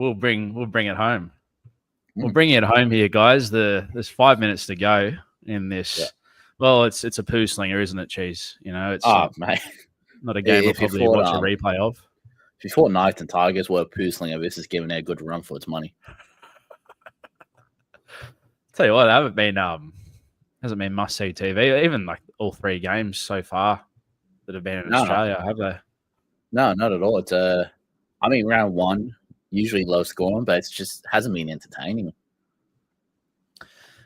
we'll bring it home. We'll bring it home here, guys. There's 5 minutes to go in this. Yeah. Well, it's a poo slinger, isn't it, Cheese? You know, it's mate. Not a game I'll probably watch a replay of. If you thought Knights and Tigers were a poo slinger, this is giving it a good run for its money. Tell you what, it hasn't been must see TV. Even like all 3 games so far that have been in Australia, have they? No, not at all. It's round 1 usually low scoring, but it's just hasn't been entertaining.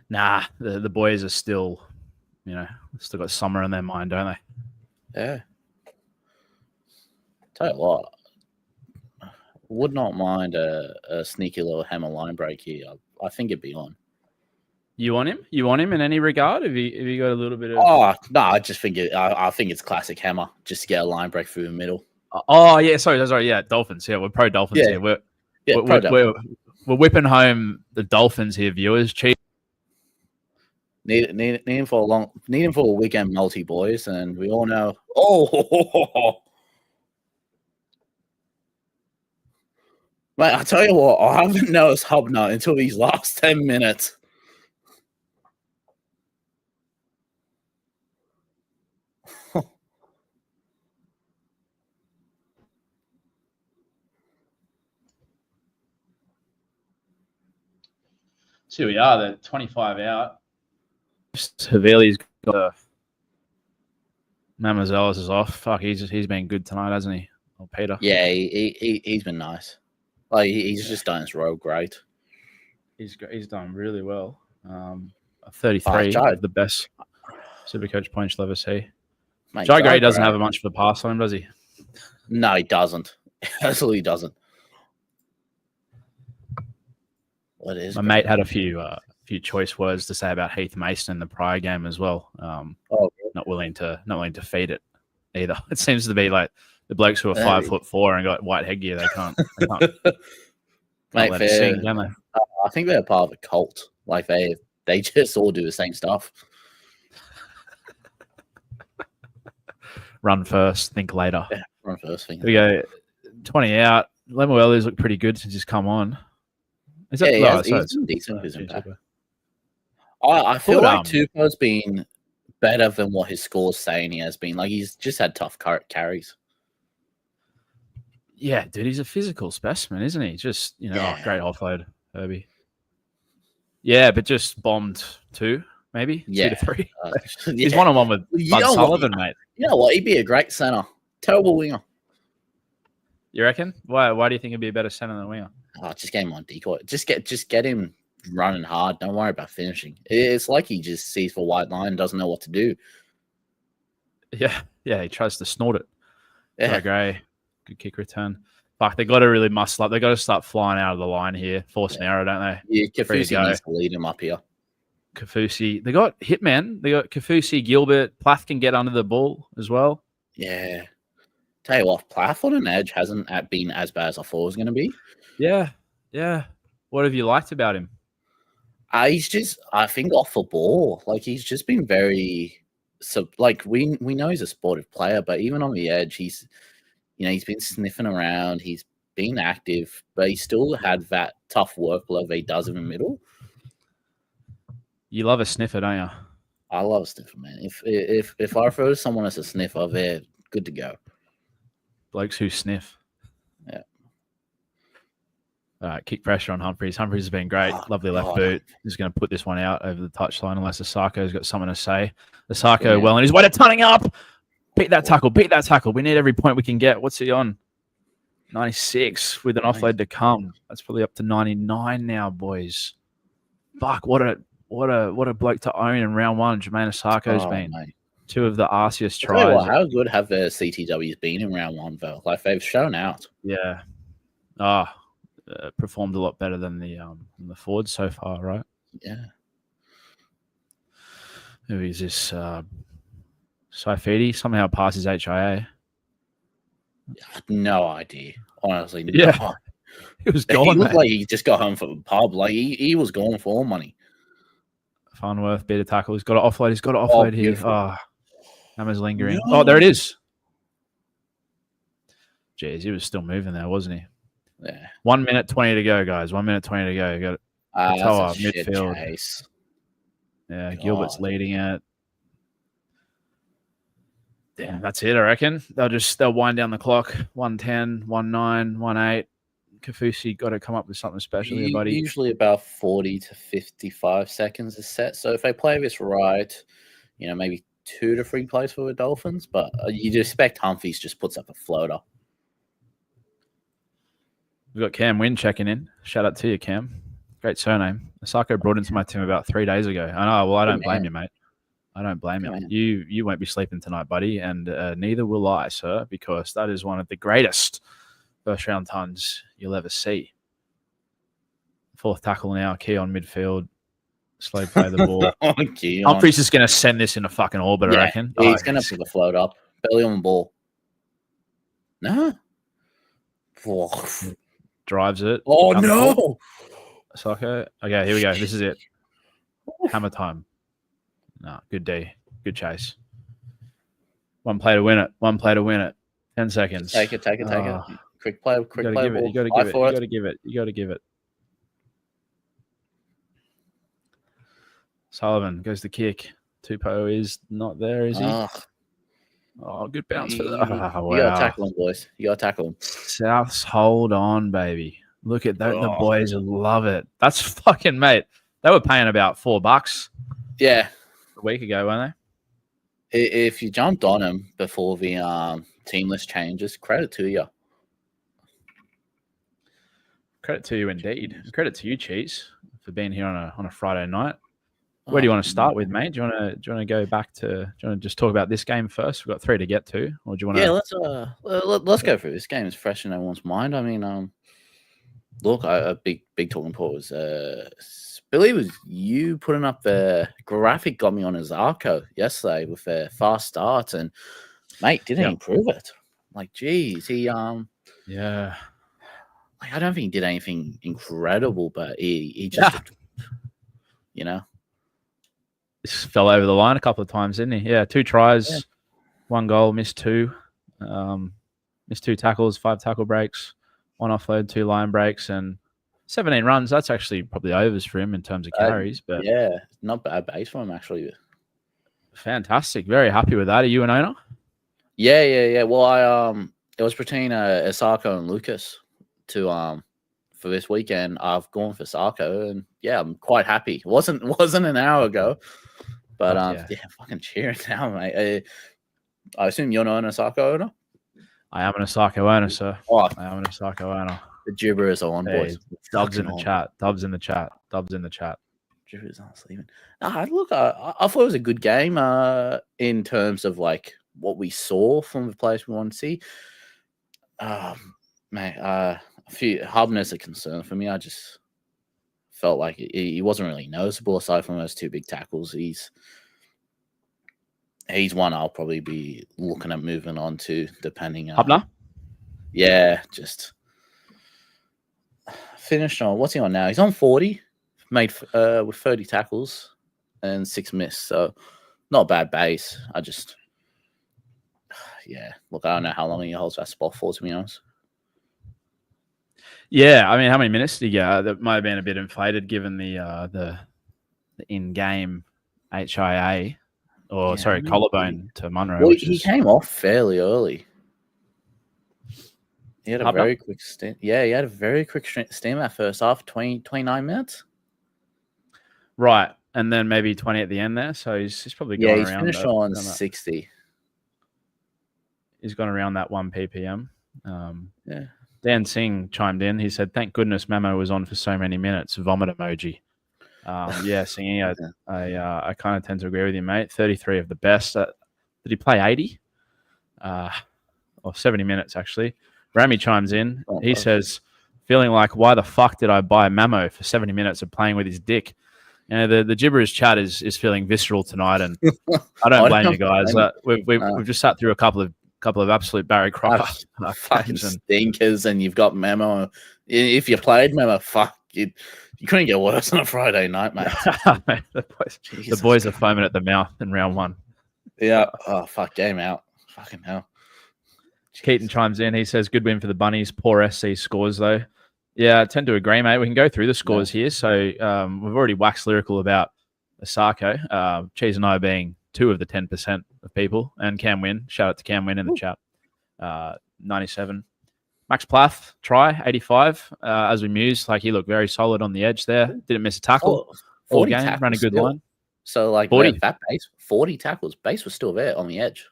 Nah, the boys are still, still got summer in their mind, don't they? Yeah. Tell you what, would not mind a sneaky little hammer line break here. I think it'd be on. You want him? You want him in any regard? Have you got a little bit of? Oh no, I just think I think it's classic hammer, just to get a line break through the middle. Oh yeah, sorry, yeah, Dolphins. Yeah, we're pro Dolphins here. We're whipping home the Dolphins here, viewers. Cheap. Need him for a weekend multi, boys, and we all know. Oh, mate, I tell you what, I haven't noticed Hubnut until these last 10 minutes. So we are. They're 25 out. Havili's got Mamazelis is off. Fuck, he's been good tonight, hasn't he? Oh, Peter. Yeah, he's been nice. Like he's just done his role great. He's done really well. 33 of the best SuperCoach points you'll ever see. Mate, Jai Gray doesn't have much of a pass on him, does he? No, he doesn't. Absolutely doesn't. What is? My mate had a few choice words to say about Heath Mason in the prior game as well. Not willing to feed it either. It seems to be like the blokes who are 5'4" and got white headgear. They can't mate, let it sing, can they? I think they're part of a cult. Like they just all do the same stuff. Run first, think later. Yeah, run first, think later. We go 20 out. Lemueli's looked pretty good since he's come on. He's been decent with his impact. I feel like Tupou's been better than what his score's saying he has been. Like, he's just had tough carries. Yeah, dude, he's a physical specimen, isn't he? Just, great offload, Herbie. Yeah, but just bombed 2, maybe? 2 to 3. He's one-on-one with Bud Sullivan, mate. You know what? He'd be a great center. Terrible winger. You reckon? Why do you think he'd be a better center than winger? Oh, just get him on decoy. Just get him running hard. Don't worry about finishing. It's like he just sees for white line and doesn't know what to do. Yeah, he tries to snort it. Yeah. Gray, good kick return. Fuck, they got to really muscle up. They got to start flying out of the line here. Force an error, don't they? Yeah, Kafusi needs to lead him up here. Kafusi. They got Hitman. They got Kafusi, Gilbert. Plath can get under the ball as well. Yeah. Tell you what, Plath on an edge hasn't been as bad as I thought it was going to be. Yeah. What have you liked about him? He's just, I think, off the ball. Like, he's just been very, we know he's a sportive player, but even on the edge, he's been sniffing around. He's been active, but he still had that tough workload that he does in the middle. You love a sniffer, don't you? I love a sniffer, man. If I throw someone as a sniffer, they're good to go. Blokes who sniff. Yeah. All right, kick pressure on Humphries. Humphries has been great. Lovely left boot. He's going to put this one out over the touchline unless Asarko's got something to say. Asarko well on his way to turning up. Beat that tackle. We need every point we can get. What's he on? 96 with an offload to come. That's probably up to 99 now, boys. Fuck, what a bloke to own in round 1. Jermaine Asarko's been. Mate. 2 of the arsiest tries. How good have the CTWs been in round 1, though? Like, they've shown out. Yeah. Performed a lot better than the Fords so far, right? Yeah. Who is this? Saifidi somehow passes HIA. No idea. Honestly. Yeah. No. He was gone. He looked like he just got home from the pub. Like, he was going for all money. Farnworth, beat a tackle. He's got to offload. Here. Oh, Hammer's lingering. No. Oh, there it is. Jeez, he was still moving there, wasn't he? Yeah. 1 minute 20 to go, guys. 1 minute 20 to go. You got That's a shit midfield. chase. Yeah, God. Gilbert's leading it. Damn, that's it, I reckon. They'll wind down the clock. 110, 19, 18. Kafusi got to come up with something special here, buddy. Usually about 40 to 55 seconds is set. So if they play this right, maybe 2 to 3 plays for the Dolphins, but you'd expect Humphries just puts up a floater. We've got Cam Wynn checking in. Shout out to you, Cam. Great surname. Asako brought into my team about 3 days ago. I know. Well, I don't blame you, mate. I don't blame you. You won't be sleeping tonight, buddy, and neither will I, sir, because that is one of the greatest first-round tons you'll ever see. 4th tackle now, key on midfield. Slow play the ball. Humphries is going to send this in a fucking orbit, I reckon. He's going to put the float up. Belly on the ball. No. Drives it. Oh, no. Asako. Okay, here we go. This is it. Hammer time. No, good D. Good chase. 1 play to win it. 1 play to win it. 10 seconds. Take it. Quick play. You got to give it. Sullivan goes to kick. Tupou is not there, is he? Oh, good bounce for that. Wow. You got to tackle him, boys. You got to tackle him. Souths, hold on, baby. Look at that. The boys love it. That's fucking, mate. They were paying about $4. Yeah. A week ago, weren't they? If you jumped on him before the team list changes, credit to you. Credit to you indeed. Credit to you, Cheese, for being here on a Friday night. Where do you want to start with, mate? Do you want to go back to? Do you want to just talk about this game first? We've got 3 to get to, or do you want to? Yeah, let's go through this game. It's fresh in everyone's mind. I mean, look, a big talking point was Billy, was you putting up the graphic got me on his Arco yesterday with a fast start, and mate didn't improve it. Like, geez, he yeah. Like, I don't think he did anything incredible, but he just Just fell over the line a couple of times, didn't he? Yeah, 2 tries, 1 goal, missed 2, missed 2 tackles, 5 tackle breaks, 1 offload, 2 line breaks, and 17 runs. That's actually probably overs for him in terms of carries. But yeah, not bad base for him actually. Fantastic. Very happy with that. Are you an owner? Yeah. Well, it was between Asako and Lucas to for this weekend. I've gone for Sarko, and yeah, I'm quite happy. It wasn't an hour ago, but fucking cheering now, mate. I assume you're not an Asako owner. I am an Asako owner, sir. I am an Asako owner. The gibbers are on, boys. Dubs in the chat. Dubs in the chat. Gibbers aren't sleeping. Look, I thought it was a good game in terms of like what we saw from the players we want to see. Mate, a few Hubner's a concern for me. I just felt like he wasn't really noticeable aside from those 2 big tackles. He's one I'll probably be looking at moving on to, depending on Hubner. Yeah, just finished on what's he on now? He's on 40, made with 30 tackles and 6 missed. So not a bad base. I just look, I don't know how long he holds that spot for, to be honest. Yeah, I mean, how many minutes did he get? That might have been a bit inflated given the in-game HIA collarbone to Munro. Well, he came off fairly early. He had a very quick stint. Yeah, he had a very quick stint at first half, 29 minutes. Right, and then maybe 20 at the end there. So he's probably gone around. Yeah, he's finished on 60. He's gone around that 1 ppm. Yeah. Dan Singh chimed in. He said, "Thank goodness Memo was on for so many minutes." Vomit emoji. Yeah, Singh, I kind of tend to agree with you, mate. 33 of the best. Did he play 80? Or 70 minutes, actually. Rami chimes in. He says, feeling like, why the fuck did I buy Memo for 70 minutes of playing with his dick? The gibberish chat is feeling visceral tonight, and I don't blame you guys. We've just sat through a couple of absolute Barry Crocker fucking stinkers, and you've got Memo. If you played Memo, fuck, you couldn't get worse on a Friday night, mate. the boys are foaming at the mouth in round 1. Yeah. Oh, fuck, game out. Fucking hell. Keaton chimes in. He says, good win for the Bunnies. Poor SC scores, though. Yeah, I tend to agree, mate. We can go through the scores here. So we've already waxed lyrical about Osako. Cheese and I being 2 of the 10% of people. And Cam Wynn. Shout out to Cam Wynn in the chat. 97. Max Plath, try, 85. As we mused, like he looked very solid on the edge there. Didn't miss a tackle. 40 game, tackles. ran a good still. line. So, like, 40. that base, 40 tackles. Base was still there on the edge.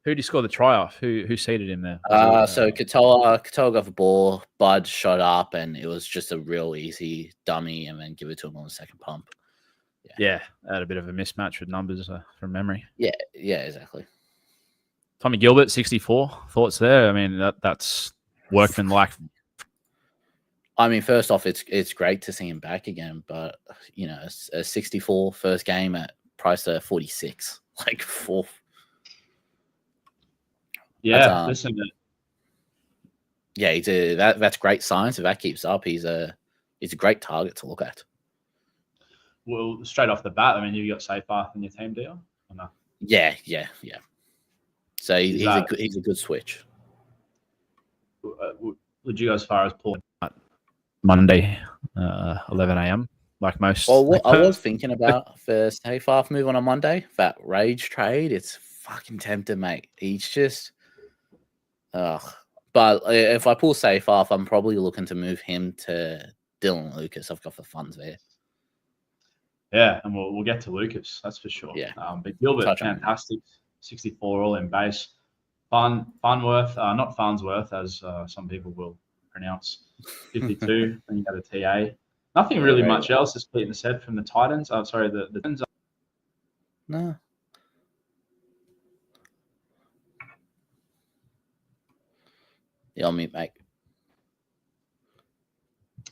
Who did he score the try off? Who seated him there? So Katoa got the ball, Bud shot up, and it was just a real easy dummy, and then give it to him on the second pump. Yeah, had a bit of a mismatch with numbers from memory. Yeah, exactly. Tommy Gilbert, 64. Thoughts there? I mean, that's workman-like. I mean, first off, it's great to see him back again, but you know, a 64 first game at price of 46, like fourth. Yeah, listen. Yeah, that's great signs. If that keeps up, he's a great target to look at. Well, straight off the bat, I mean, you got Seyfarth in your team, do you? Or no? Yeah. So he's a good switch. Would you go as far as pulling Monday, 11 a.m. like most? Well, what I was thinking about for Seyfarth move on Monday, that Rage trade, it's fucking tempting, mate. He's just, But if I pull Seyfarth, I'm probably looking to move him to Dylan Lucas. I've got the funds there. Yeah, and we'll get to Lucas, that's for sure. Yeah. But Gilbert, fantastic. 64 all in base. Funworth, not Farnsworth, as some people will pronounce. 52, then you got a TA. Nothing really much else, as Peter said, from the Titans. I'm sorry, the Titans. No. Yeah, I'll meet, mate.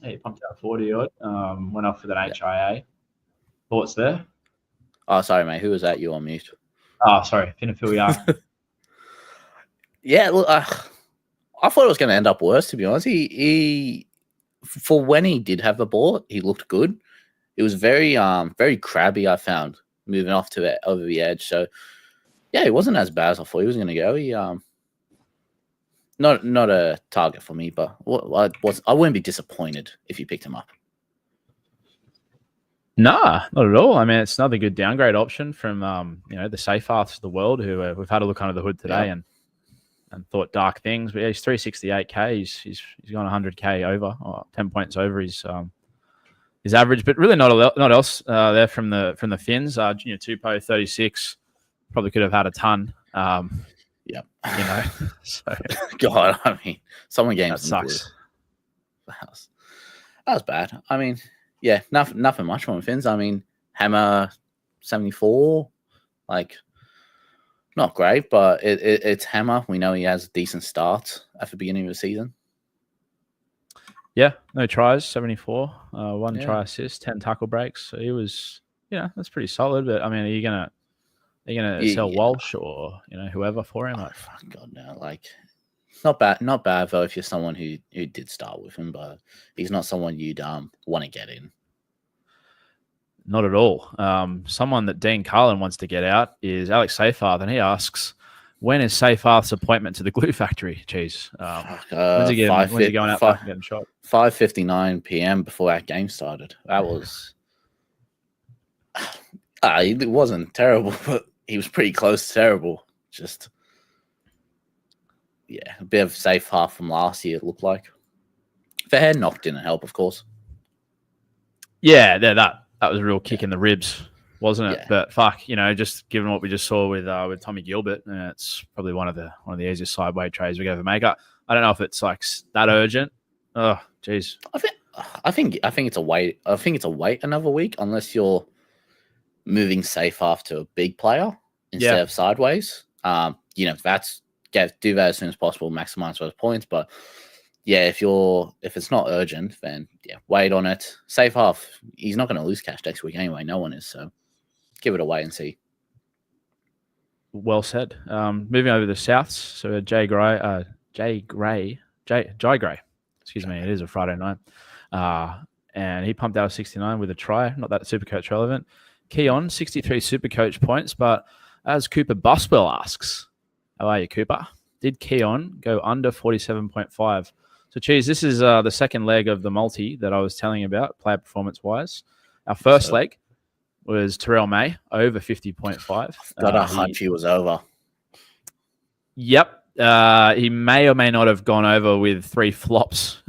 Yeah, he pumped out 40 odd. Went off with an HIA. Thoughts there? Oh, sorry, mate. Who was that? You on mute? Oh, sorry. Finafiliar. Yeah, look, I thought it was going to end up worse, to be honest. He for when he did have the ball, he looked good. It was very crabby, I found, moving off to it over the edge. So, yeah, it wasn't as bad as I thought he was going to go. He not a target for me, but I wouldn't be disappointed if you picked him up. Nah, not at all. I mean, it's another good downgrade option from the Seyfarths of the world who we've had a look under the hood today and thought dark things. But yeah, he's 368k. He's gone 100k over, or 10 points over his average. But really not else there from the Finns. Tupou 36 probably could have had a ton. Yeah, So God, I mean, someone games that sucks. That was bad. I mean, yeah, nothing much from the Finns. I mean, Hammer 74, like not great, but it's Hammer. We know he has decent starts at the beginning of the season. Yeah, no tries, 74, one try assist, 10 tackle breaks. So he was, that's pretty solid. But I mean, are you gonna sell Walsh or whoever for him? Oh, God, no. Like, not bad though if you're someone who did start with him, but he's not someone you'd want to get in. Not at all. Someone that Dean Carlin wants to get out is Alex Seyfarth, and he asks, when is Seyfarth's appointment to the glue factory? Jeez. When's he going out and getting shot? 5:59 p.m. before that game started. That was... it wasn't terrible, but he was pretty close to terrible. Just... Yeah, a bit of Seyfarth from last year, it looked like. The head knock didn't help, of course. Yeah, that was a real kick in the ribs, wasn't it? Yeah. But fuck, just given what we just saw with Tommy Gilbert, it's probably one of the easiest sideway trades we could ever make. I don't know if it's like that urgent. Oh, jeez. I think it's a wait. I think it's a wait another week unless you're moving Seyfarth to a big player instead of sideways. That's do that as soon as possible, maximize those points. But yeah, if it's not urgent, then wait on it. Seyfarth, he's not going to lose cash next week anyway. No one is, so give it a wait and see. Well said. Moving over to the Souths, so Jai Gray. Excuse me, it is a Friday night. And he pumped out a 69 with a try. Not that SuperCoach relevant. Keon, 63 SuperCoach points, but as Cooper Buswell asks, how are you, Cooper? did Keon go under 47.5? So, Cheese, this is the second leg of the multi that I was telling you about, player performance-wise. Our first leg was Terrell May, over 50.5. Got a hunch he was over. Yep. He may or may not have gone over with 3 flops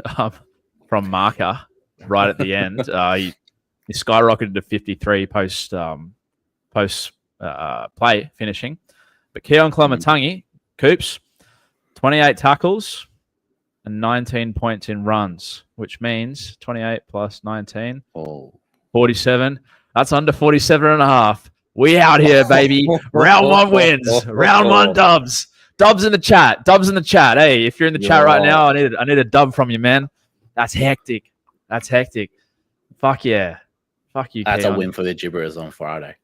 from Marker right at the end. He skyrocketed to 53 post play finishing. But Keon Klamatangi, Coops, 28 tackles and 19 points in runs, which means 28 plus 19, 47. That's under 47 and a half. We out here, baby. Round 1 wins. Round 1 dubs. Dubs in the chat. Dubs in the chat. Hey, if you're in the chat right now, I need a dub from you, man. That's hectic. That's hectic. Fuck yeah. Fuck you, That's Keon. a win for the gibberers on Friday.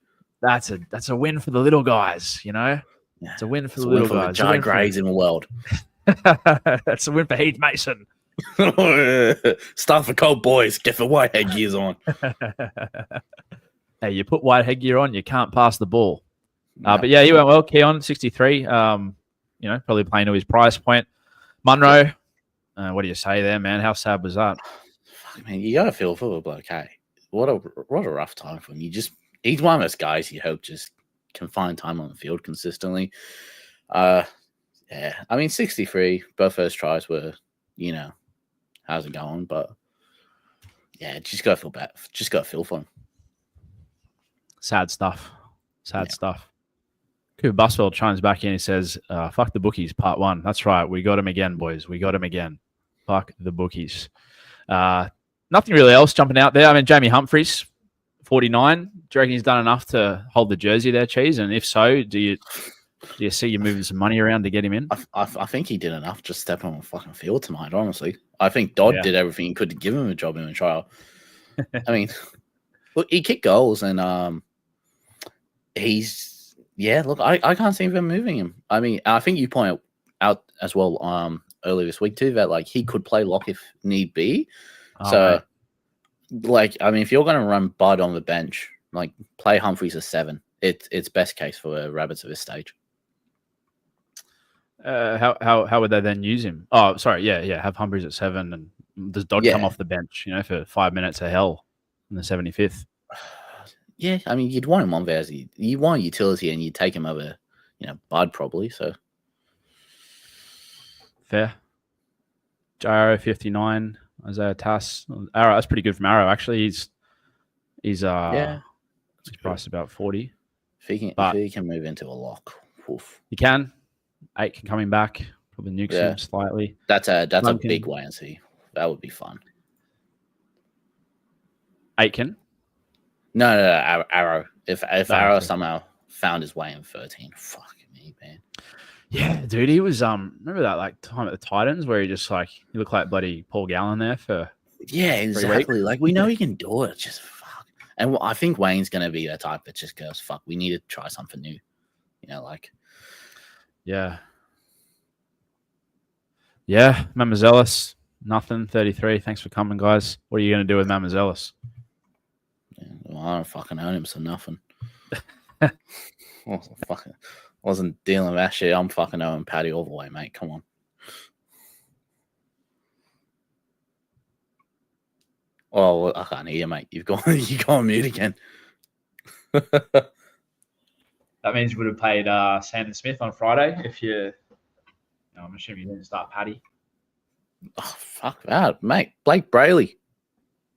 That's a win for the little guys, you know? Yeah. It's a win for the little guys. The giant grades in the world. That's a win for Heath Mason. Start for cold boys. Get the white headgears on. Hey, you put white headgear on, you can't pass the ball. But yeah, he went well. Keon, 63. Probably playing to his price point. Munro, what do you say there, man? How sad was that? Fuck, man, you gotta feel for the bloke. Hey, what a rough time for him. He's one of those guys you hope just can find time on the field consistently. Yeah, I mean, 63. Both first tries were, how's it going? But yeah, just gotta feel bad. Just gotta feel for him. Sad stuff. Sad stuff. Cooper Buswell chimes back in. He says, fuck the bookies, part 1. That's right. We got him again, boys. We got him again. Fuck the bookies. Nothing really else jumping out there. I mean, Jamie Humphries, 49. Do you reckon he's done enough to hold the jersey there, Cheese? And if so, do you see you moving some money around to get him in? I think he did enough just stepping on the fucking field tonight, honestly. I think Dodd did everything he could to give him a job in the trial. I mean, look, he kicked goals and I can't see them moving him. I mean, I think you pointed out as well earlier this week too that he could play lock if need be. So if you're going to run Bud on the bench, play Humphries as 7. It's best case for Rabbits at this stage. How would they then use him? Oh, sorry, yeah. Have Humphries at 7 and does Dodd come off the bench? For 5 minutes of hell in the 75th. Yeah, I mean, you'd want him on there you want utility, and you'd take him over, Bud probably. So fair. Arrow 59, Isaiah Tass. Arrow, that's pretty good from Arrow. Actually, he's priced about 40. If he can move into a lock, he can. 8 can coming back. Probably nukes him slightly. That's a big way and see. That would be fun. 8 can. No, Arrow. If Arrow somehow found his way in 13, fuck me, man. Yeah, dude, he was remember that time at the Titans where he just he looked like bloody Paul Gallen there for exactly. We know he can do it. Just fuck. And I think Wayne's gonna be the type that just goes, fuck, we need to try something new. Yeah. Yeah, Mamazelis, nothing, 33. Thanks for coming, guys. What are you gonna do with Mamazelis? Well, I don't fucking own him, so nothing. Wasn't dealing with that shit. I'm fucking owning Paddy all the way, mate. Come on. Oh, I can't hear you, mate. You gone on mute again. That means you would have paid Sandon Smith on Friday if you. I'm assuming you didn't start Paddy. Oh, fuck that, mate. Blake Brayley.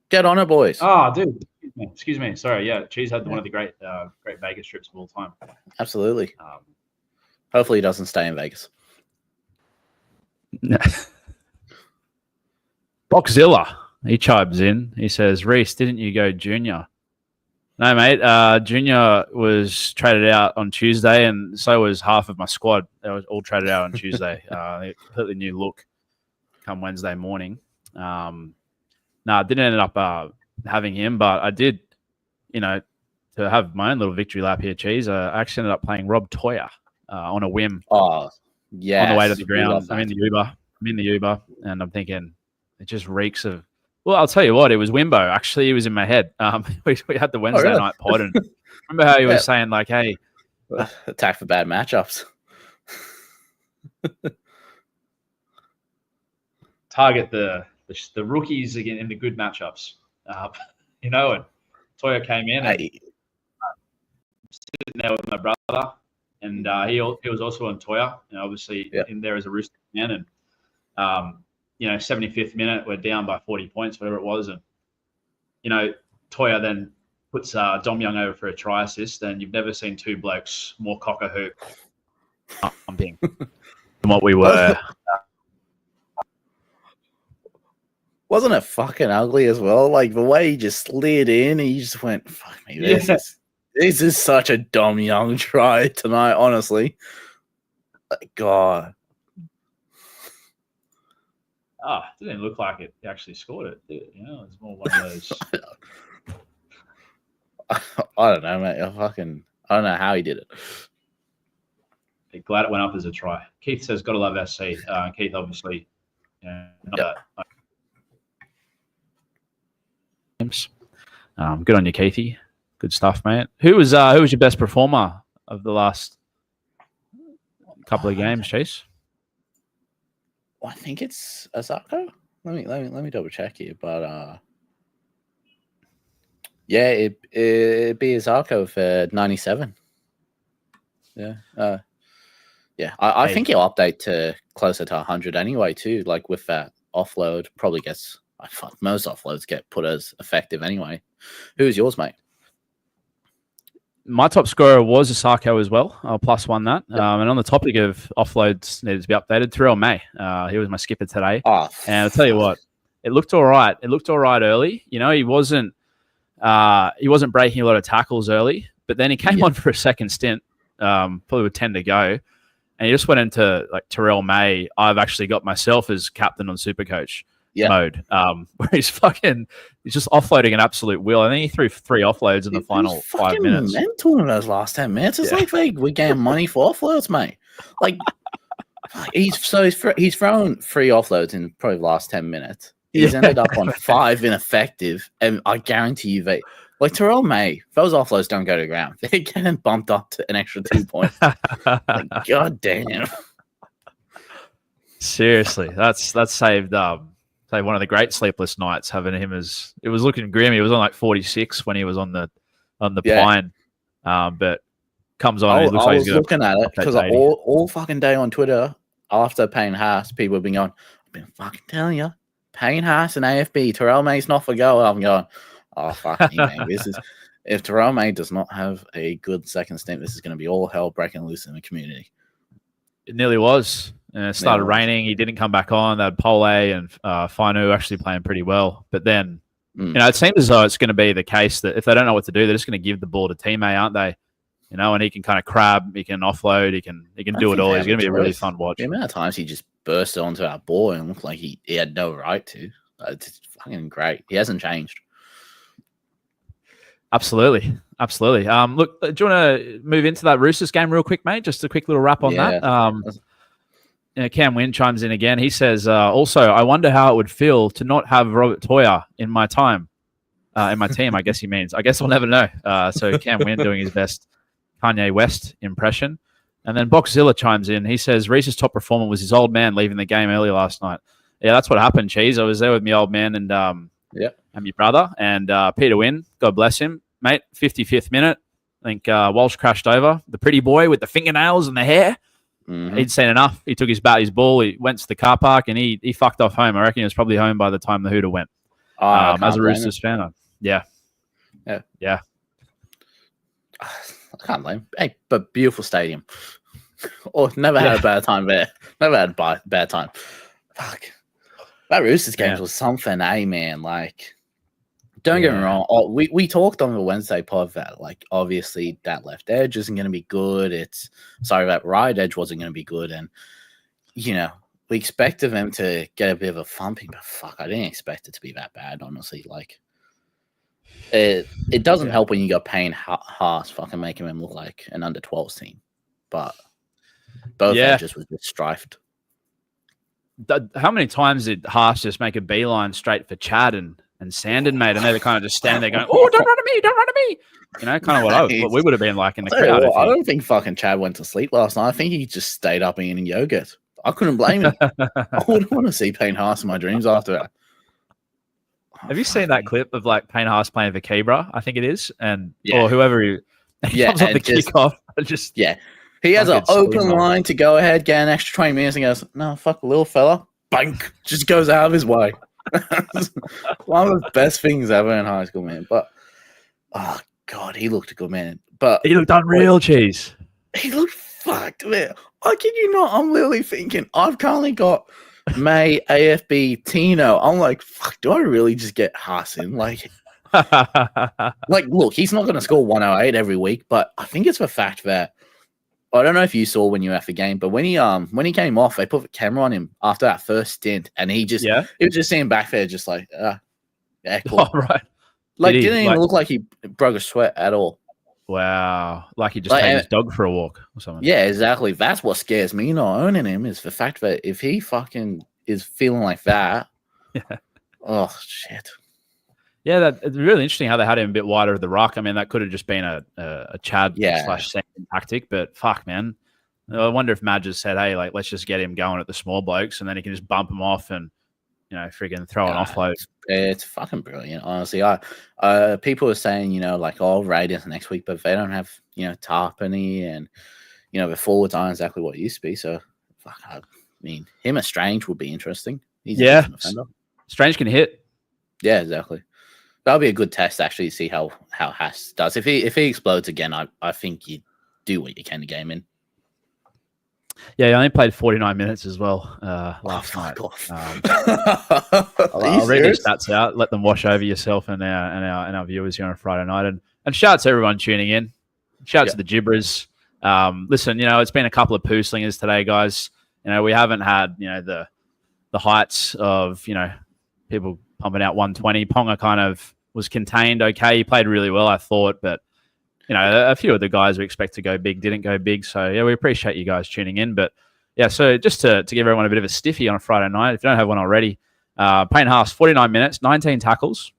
Get on it, boys. Oh, dude. Excuse me. Sorry. Yeah, Cheese had one of the great Vegas trips of all time. Absolutely. Hopefully he doesn't stay in Vegas. Boxzilla, he chimes in. He says, Reese, didn't you go junior? No, mate. Junior was traded out on Tuesday, and so was half of my squad. They were all traded out on Tuesday. A completely new look come Wednesday morning. I didn't end up having him, but I did, to have my own little victory lap here, Cheese. I actually ended up playing Rob Toyer on a whim. Oh, yeah. On the way to the ground. I'm in the Uber, and I'm thinking it just reeks of. Well, I'll tell you what, it was Wimbo. Actually, it was in my head. We had the Wednesday night pod, and remember how he was saying, hey, attack for bad matchups. target the rookies again in the good matchups. And Toya came in and sitting there with my brother, and he was also on Toya, and obviously in there as a Rooster fan. And 75th minute, we're down by 40 points, whatever it was, and Toya then puts Dom Young over for a try assist, and you've never seen two blokes more cock a hoop than what we were. Wasn't it fucking ugly as well? Like the way he just slid in, he just went, "Fuck me, this is such a Dom Young try tonight." Honestly, God. It didn't even look like it actually scored it. It's more one of those. I don't know, mate. I don't know how he did it. Glad it went up as a try. Keith says, "Gotta love SC." Keith, obviously, good on you, Keithy. Good stuff, mate. Who was your best performer of the last couple of games, Chase? Well, I think it's Azarko. Let me double check here, but it'd be Azarko for 97. Yeah, I think he'll update to closer to 100 anyway too. Like with that offload, probably gets. Most offloads get put as effective anyway. Who's yours, mate? My top scorer was Asako as well. I'll +1 that. Yep. And on the topic of offloads needed to be updated, Terrell May. He was my skipper today. And I'll tell you what, it looked all right. It looked all right early. He wasn't breaking a lot of tackles early, but then he came on for a second stint, probably with 10 to go. And he just went into like Terrell May. I've actually got myself as captain on SuperCoach. Mode, where he's just offloading an absolute will. I think he threw 3 offloads in the final 5 minutes. Mental in those last 10 minutes. It's like we getting money for offloads, mate. Like he's thrown 3 offloads in probably the last 10 minutes. He's ended up on 5 ineffective, and I guarantee you that, like Terrell May, if those offloads don't go to the ground, they're getting bumped up to an extra 2 points. Like, God damn. Seriously, that's saved one of the great sleepless nights, having him as it was looking grim. He was on like 46 when he was on the pine, but comes on. I looks like was looking at it because all fucking day on Twitter after Payne Haas, people have been going, "I've been fucking telling you, Payne Haas and AFB, Terrell May's not for go." I'm going, "Oh fuck me, man! If Terrell May does not have a good second stint, this is going to be all hell breaking loose in the community." It nearly was. And it started raining. He didn't come back on. They had Pole and Finu actually playing pretty well. But then, it seems as though it's going to be the case that if they don't know what to do, they're just going to give the ball to teammate, aren't they? And he can kind of crab, he can offload, he can do it all. He's going to be a really fun watch. The amount of times he just bursted onto our ball and looked like he had no right to. It's fucking great. He hasn't changed. Absolutely. Look, do you want to move into that Roosters game real quick, mate? Just a quick little wrap on that. Cam Wynn chimes in again. He says, also, I wonder how it would feel to not have Robert Toya in my team, I guess he means. I guess we'll never know. So Cam Wynn doing his best Kanye West impression. And then Boxzilla chimes in. He says, Reese's top performer was his old man leaving the game early last night. Yeah, that's what happened, Cheese. I was there with my old man and my brother. And Peter Wynn, God bless him. Mate, 55th minute. I think Walsh crashed over. The pretty boy with the fingernails and the hair. Mm-hmm. He'd seen enough. He took his ball. He went to the car park and he fucked off home. I reckon he was probably home by the time the Hooter went. As a Roosters fan, yeah. I can't blame him. Hey, but beautiful stadium. Never had a bad time there. Never had a bad time. Fuck. That Roosters games was something, man. Like, don't get me wrong. We talked on the Wednesday pod that, like, obviously that left edge isn't going to be good. That right edge wasn't going to be good. And, we expected them to get a bit of a thumping, but fuck, I didn't expect it to be that bad, honestly. Like, it doesn't help when you got Payne Haas fucking making him look like an under-12s team. But both edges was just strifed. How many times did Haas just make a beeline straight for Chad and Sandon, mate? And they were kind of just standing there going, "Oh, don't run at me. Kind of what we would have been like in the crowd. I don't think fucking Chad went to sleep last night. I think he just stayed up eating yogurt. I couldn't blame him. I wouldn't want to see Payne Haas in my dreams after that. Have you seen that clip of like Payne Haas playing for Kebra? I think it is, and Yeah. or whoever he comes off the kickoff. Yeah, he has an open line to go ahead, get an extra 20 minutes, and goes, "No, fuck, little fella." Bank just goes out of his way. One of the best things ever in high school, man. But oh god, he looked a good man. But he looked unreal, cheese. He looked fucked, man. I kid you not. I'm literally thinking I've currently got May, AFB, Tino. I'm like, fuck. Do I really just get Haas in? Like, look, he's not going to score 108 every week, but I think it's the fact that I don't know if you saw when you were at the game, but when he came off, they put the camera on him after that first stint, and he was just seeing back there, just like, cool. Oh, right. Like, didn't even look like he broke a sweat at all. Wow, like he just take his dog for a walk or something. Yeah, exactly. That's what scares me not owning him is the fact that if he fucking is feeling like that, oh shit. Yeah, it's really interesting how they had him a bit wider of the ruck. I mean, that could have just been a Chad / Sam tactic, but fuck, man. I wonder if Madge said, "Hey, like, let's just get him going at the small blokes, and then he can just bump him off and freaking throw an offload." It's fucking brilliant, honestly. People are saying, like, Raiders next week, but they don't have, Tarpany and, the forwards aren't exactly what it used to be. So, fuck, I mean, him and Strange would be interesting. He's a decent defender. Strange can hit. Yeah, exactly. That'll be a good test actually to see how Haas does. If he explodes again, I think you do what you can to get him in. Yeah, he only played 49 minutes as well last night. I'll read these stats out. Let them wash over yourself and our viewers here on a Friday night. And shout out to everyone tuning in. Shout out to the Gibbers. Listen, it's been a couple of poo slingers today, guys. We haven't had the heights of people pumping out 120. Ponga kind of was contained. Okay, he played really well, I thought, but a few of the guys we expect to go big didn't go big. So, yeah, we appreciate you guys tuning in. But, yeah, so just to give everyone a bit of a stiffy on a Friday night, if you don't have one already, Payne Haas, 49 minutes, 19 tackles.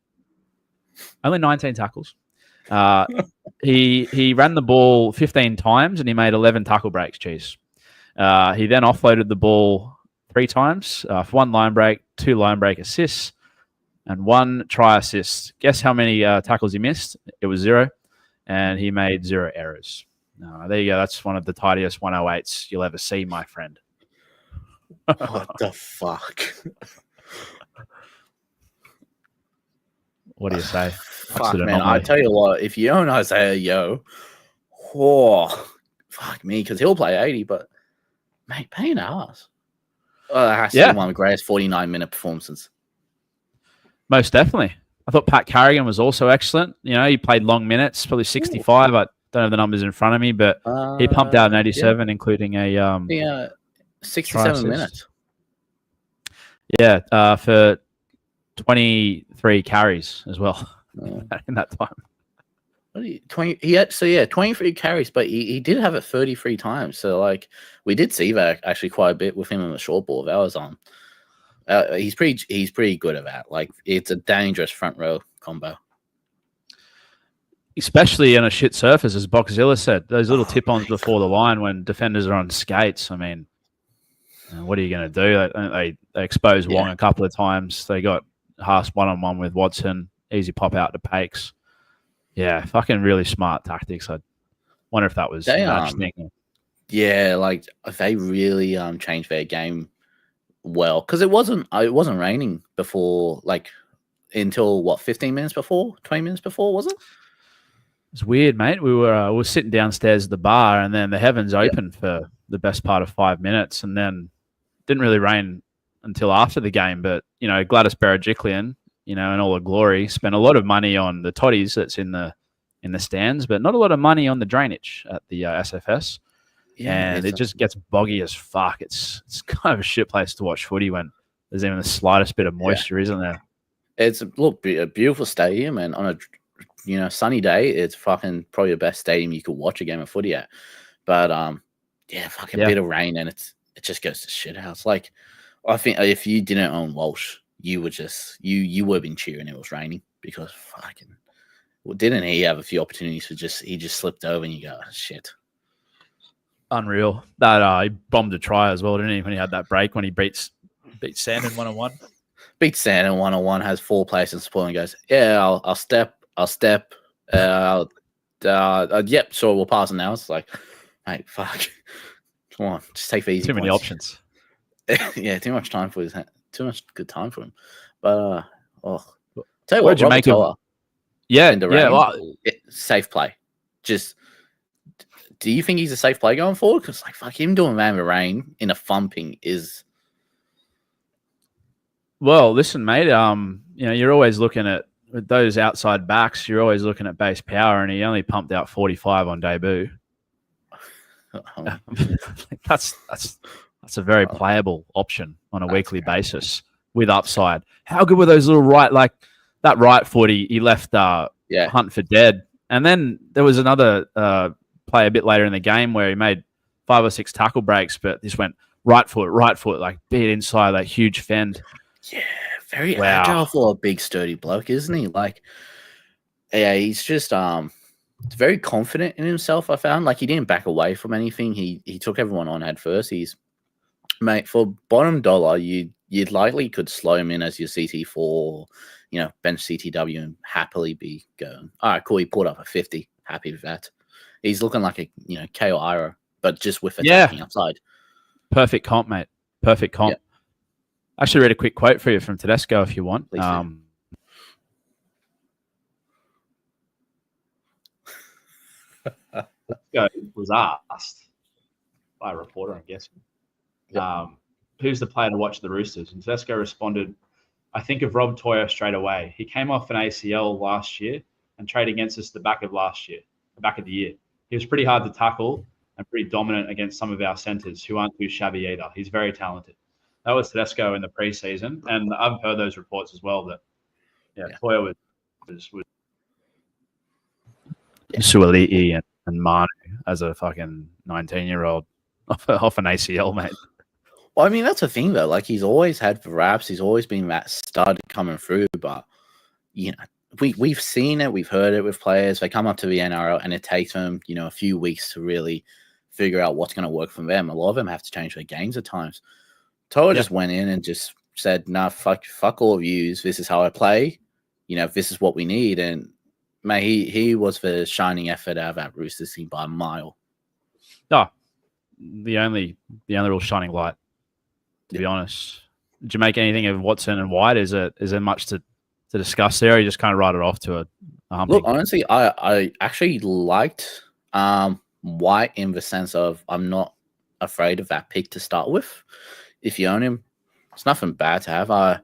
Only 19 tackles. He ran the ball 15 times and he made 11 tackle breaks, Cheese. He then offloaded the ball 3 times for 1 line break, 2 line break assists, and 1 try assist. Guess how many tackles he missed? It was 0. And he made 0 errors. There you go. That's one of the tidiest 108s you'll ever see, my friend. What the fuck? What do you say? Fuck, man. I tell you what, if you own Isaiah fuck me, because he'll play 80, but, mate, Payne Haas. That has to be one of the greatest 49-minute performances. Most definitely. I thought Pat Carrigan was also excellent. He played long minutes, probably 65. Ooh. I don't have the numbers in front of me, but he pumped out an 87, including a 67 minutes. Yeah, for 23 carries as well in that time. 23 carries, but he did have it 33 times. So, like, we did see that actually quite a bit with him on the short ball. That was on. He's pretty good at that. Like, it's a dangerous front row combo, especially on a shit surface, as Boxzilla said. Those little tip-ons before the line when defenders are on skates. I mean, what are you going to do? They exposed Wong a couple of times. They got Haas 1-on-1 with Watson. Easy pop out to Pakes. Yeah, fucking really smart tactics. I wonder if that was thinking. Yeah, like they really changed their game. Well, because it wasn't raining before, like, until 15 minutes before, 20 minutes before, was it? It's weird, mate. We were sitting downstairs at the bar, and then the heavens opened for the best part of 5 minutes, and then didn't really rain until after the game. But Gladys Berejiklian, in all her glory, spent a lot of money on the toddies that's in the stands, but not a lot of money on the drainage at the SFS. Yeah, and it just gets boggy as fuck. It's kind of a shit place to watch footy when there's even the slightest bit of moisture, isn't there? It's a beautiful stadium, and on a sunny day, it's fucking probably the best stadium you could watch a game of footy at. But bit of rain and it just goes to shit house. Like, I think if you didn't own Walsh, you would you would have been cheering it was raining, because fucking didn't he have a few opportunities he just slipped over and you go, oh, shit. Unreal. That he bombed a try as well, didn't he? When he had that break when he beat Sandon 1-on-1. Beats Sandon 1-on-1, has 4 places in support and goes, yeah, I'll step. Yep, sure, we'll pass it now. It's like, mate, fuck. Come on, just take the easy Too many points. options. Yeah, too much time for too much good time for him. But tell you what, you make him? Yeah, safe play. Just, do you think he's a safe play going forward? Because like, fuck, him doing Man Rain in a thumping is. Well, listen, mate. You're always looking at with those outside backs. You're always looking at base power, and he only pumped out 45 on debut. That's a very playable option on a weekly basis with upside. How good were those little right foot? He left Hunt for dead, and then there was another play a bit later in the game where he made 5 or 6 tackle breaks, but this went right foot, like beat inside that huge fend. Yeah, very agile for a big sturdy bloke, isn't he? Like, yeah, he's just very confident in himself. I found like he didn't back away from anything. He took everyone on head first. He's, mate, for bottom dollar, you'd likely could slow him in as your CT4, bench CTW and happily be going, all right, cool, he pulled up a 50. Happy with that. He's looking like a KO Ira, but just with attacking upside. Perfect comp, mate. Perfect comp. Yeah. I actually read a quick quote for you from Tedesco if you want. Tedesco was asked by a reporter, I'm guessing, who's the player to watch the Roosters? And Tedesco responded, I think of Rob Toyer straight away. He came off an ACL last year and traded against us the back of the year. He was pretty hard to tackle and pretty dominant against some of our centres who aren't too shabby either. He's very talented. That was Tedesco in the preseason, and I've heard those reports as well that Toyer was Suoliti and Manu as a fucking 19-year-old off an ACL, mate. Well, I mean, that's the thing, though. Like, he's always had raps. He's always been that stud coming through. But, we've seen it. We've heard it with players. They come up to the NRL, and it takes them, a few weeks to really figure out what's going to work for them. A lot of them have to change their games at times. Toa just went in and just said, nah, fuck all of yous. This is how I play. This is what we need. And, mate, he was the shining effort out of that Roosters team by a mile. Oh, the only real shining light, to be honest. Did you make anything of Watson and White? Is there much to discuss there, or you just kind of write it off to a humping? Look, honestly, I actually liked White in the sense of I'm not afraid of that pick to start with. If you own him, it's nothing bad to have.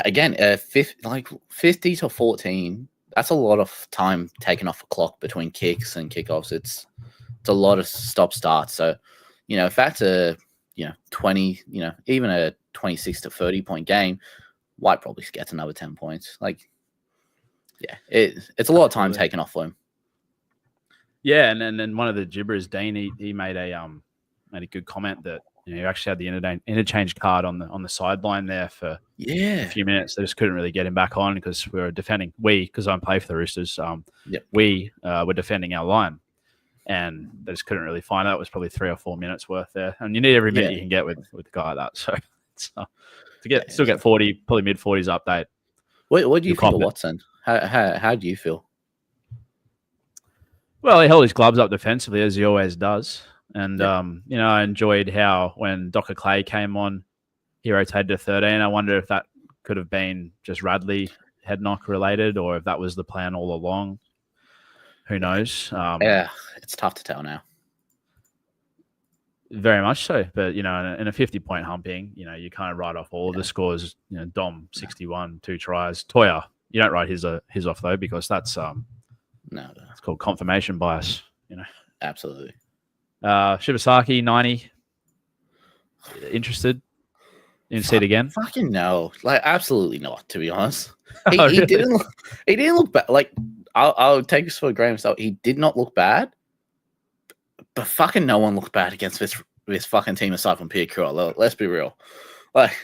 Again, 50 to 14, that's a lot of time taken off the clock between kicks and kickoffs. It's a lot of stop-starts. So, if that's a 20, even a 26 to 30 point game, White probably gets another 10 points. Like, yeah, it's a lot of time taken off for him. Yeah, and then one of the gibbers, Dean, he made a good comment that you actually had the interchange card on the sideline there for a few minutes. They just couldn't really get him back on because we were defending. Because I play for the Roosters, we were defending our line, and they just couldn't really find out. It was probably 3 or 4 minutes worth there, and you need every minute you can get with a guy like that. So still get 40, probably mid 40s update. What do you think of Watson? How do you feel? Well, he held his gloves up defensively as he always does. And, I enjoyed how when Docker Clay came on, he rotated to 13. I wonder if that could have been just Radley head knock related or if that was the plan all along. Who knows? It's tough to tell now. Very much so. But, in a 50-point humping, you kind of write off all of the scores. Dom, 61, 2 tries. Toyer, you don't write his off, though, because that's it's called confirmation bias, Absolutely. Shibasaki, 90. Interested in see it again? Fucking no. Like, absolutely not, to be honest. He didn't look bad. Like, I'll take this for a grain of salt. He did not look bad, but fucking no one looked bad against this fucking team aside from Pierre Curl. Let's be real. Like,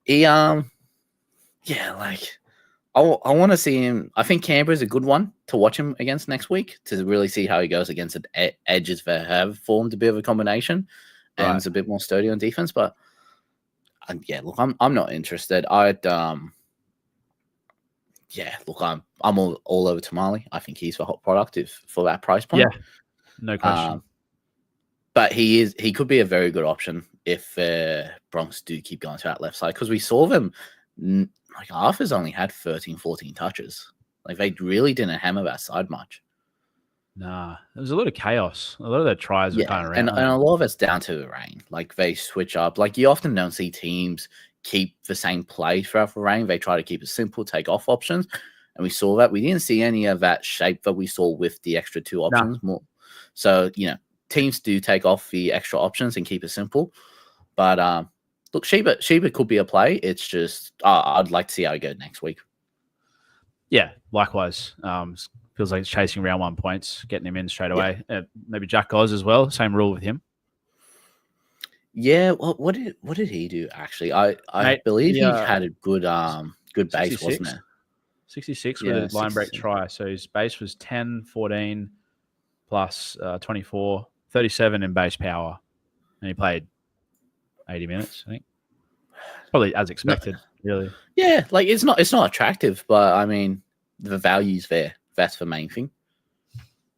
he, like, I want to see him. I think Canberra's a good one to watch him against next week to really see how he goes against edges that have formed a bit of a combination and is a bit more sturdy on defense. But yeah, look, I'm not interested. Look, I'm all over Tamale. I think he's the hot product for that price point. Yeah, no question. But he could be a very good option if Bronx do keep going to that left side, because we saw them. Like Arthur's only had 13, 14 touches. Like they really didn't hammer that side much. Nah, there was a lot of chaos. A lot of their tries were kind of and a lot of it's down to the rain. Like they switch up. Like you often don't see teams keep the same play throughout the rain. They try to keep it simple, take off options. And we saw that. We didn't see any of that shape that we saw with the extra 2 options more. So, teams do take off the extra options and keep it simple. But look, Sheba could be a play. It's just I'd like to see how it goes next week. Yeah, likewise. Feels like it's chasing round 1 points, getting him in straight away. Maybe Jack Oz as well. Same rule with him. Yeah, well, what did he do actually? I believe he had a good base, wasn't it? 66 with a line break try. So his base was 10, 14 plus 24, 37 in base power. And he played 80 minutes, I think. Probably as expected, really. Yeah, like it's not attractive, but I mean the value's there. That's the main thing.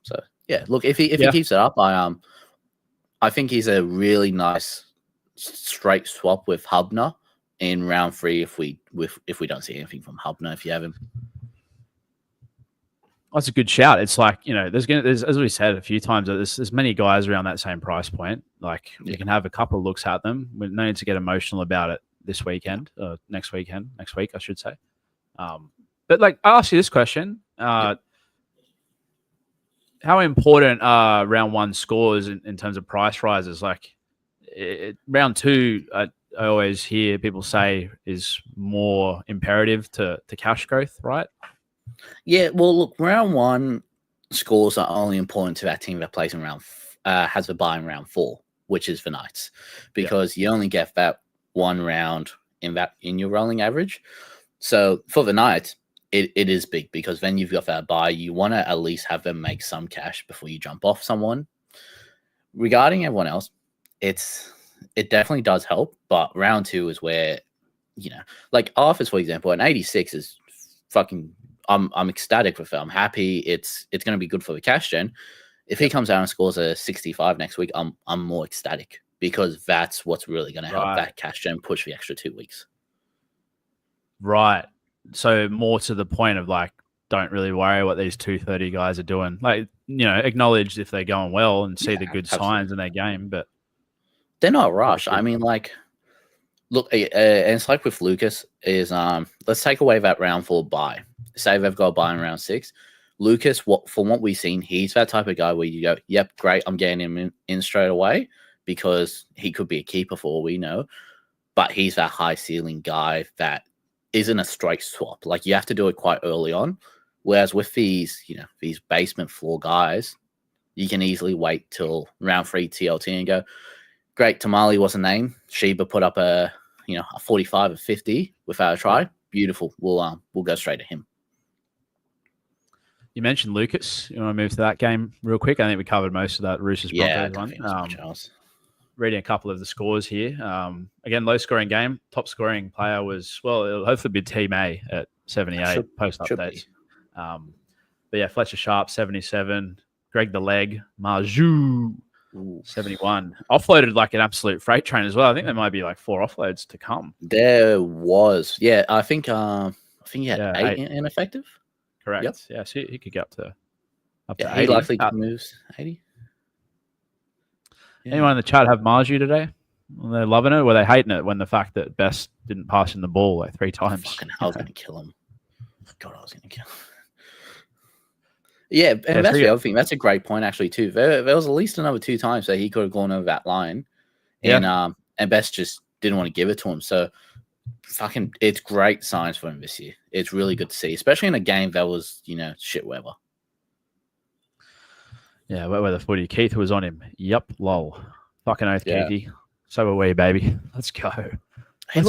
So yeah, look, if he keeps it up, I think he's a really nice straight swap with Hubner in round 3 if we don't see anything from Hubner if you have him. That's a good shout. It's like, there's as we said a few times, there's many guys around that same price point. Like you can have a couple of looks at them. We no need to get emotional about it this weekend, next week, I should say. But like, I'll ask you this question. How important are round 1 scores in terms of price rises? Like round 2, I always hear people say is more imperative to cash growth, right? Yeah, well, look, round 1 scores are only important to that team that plays in has a bye in round 4, which is the Knights, because you only get that 1 round in your rolling average. So for the Knights, it is big, because then you've got that bye. You want to at least have them make some cash before you jump off someone. Regarding everyone else, it definitely does help, but round 2 is where, like Arthur's, for example, an 86 is fucking. I'm ecstatic with it. I'm happy. It's going to be good for the cash gen. If he comes out and scores a 65 next week, I'm more ecstatic, because that's what's really going to help that cash gen push the extra 2 weeks. Right. So more to the point of like, don't really worry what these 230 guys are doing. Like, acknowledge if they're going well and see the good signs in their game, but they're not rushed. I mean, like, look, and it's like with Lucas is let's take away that round 4 bye. Say they've got a bye in round 6. Lucas, from what we've seen, he's that type of guy where you go, yep, great, I'm getting him in straight away, because he could be a keeper for all we know. But he's that high ceiling guy that isn't a straight swap. Like you have to do it quite early on. Whereas with these basement floor guys, you can easily wait till round 3 TLT and go, great, Tamale was a name. Sheba put up a 45 or 50 without a try. Beautiful. We'll go straight to him. You mentioned Lucas. You want to move to that game real quick? I think we covered most of that Roosters Broncos one. Reading a couple of the scores here. Again, low scoring game. Top scoring player was, it'll hopefully be Team A at 78 post updates. But yeah, Fletcher Sharp 77, Greg the Leg, Marju 71. Offloaded like an absolute freight train as well. I think there might be like 4 offloads to come. There was, yeah. I think he had 8 ineffective. Correct. Yep. Yeah, so he could get up to 80. He likely moves 80. Yeah. Anyone in the chat have Marju today? They're loving it, or were they hating it when the fact that Best didn't pass in the ball like 3 times? I was going to kill him. God, I was going to kill him. Yeah, and that's the other thing. That's a great point, actually, too. There was at least another 2 times that he could have gone over that line, and Best just didn't want to give it to him. So, it's great signs for him this year. It's really good to see, especially in a game that was, shit weather. Yeah, wet weather footy. Keith was on him. Yup, lol. Fucking oath, Keithy. So were we, baby. Let's go.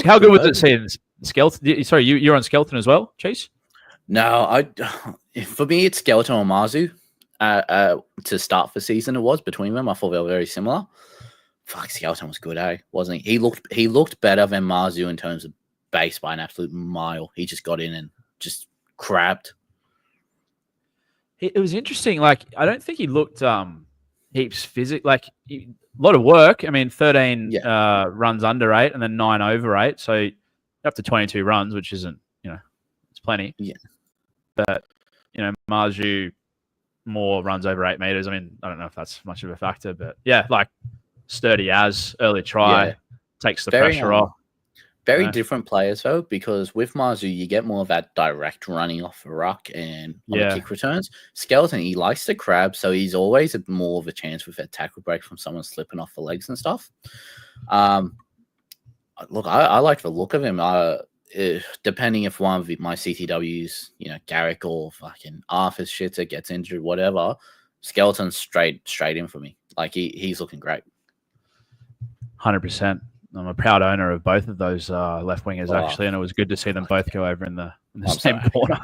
How good was it seeing Skelton? Sorry, you're on Skelton as well, Chase? No, for me it's Skeleton or Mazu. To start the season, it was between them. I thought they were very similar. Fuck, Skeleton was good, wasn't he? He looked better than Mazu in terms of base by an absolute mile. He just got in and just crabbed. It was interesting. Like, I don't think he looked heaps physical. Like, a lot of work. I mean, 13 runs under 8 and then 9 over 8. So up to 22 runs, which isn't, it's plenty. Yeah. But, Marju more runs over 8 meters. I mean, I don't know if that's much of a factor, but yeah, like sturdy as early try takes the pressure off. Very different players though, because with Marzu you get more of that direct running off the ruck and on the kick returns. Skeleton, he likes to crab, so he's always more of a chance with a tackle break from someone slipping off the legs and stuff. Look, I like the look of him. Depending if one of my CTWs, Garrick or fucking Arthur Shitter gets injured, whatever, Skeleton's straight in for me. Like he's looking great. 100%. I'm a proud owner of both of those left wingers actually, and it was good to see them both go over in the same corner.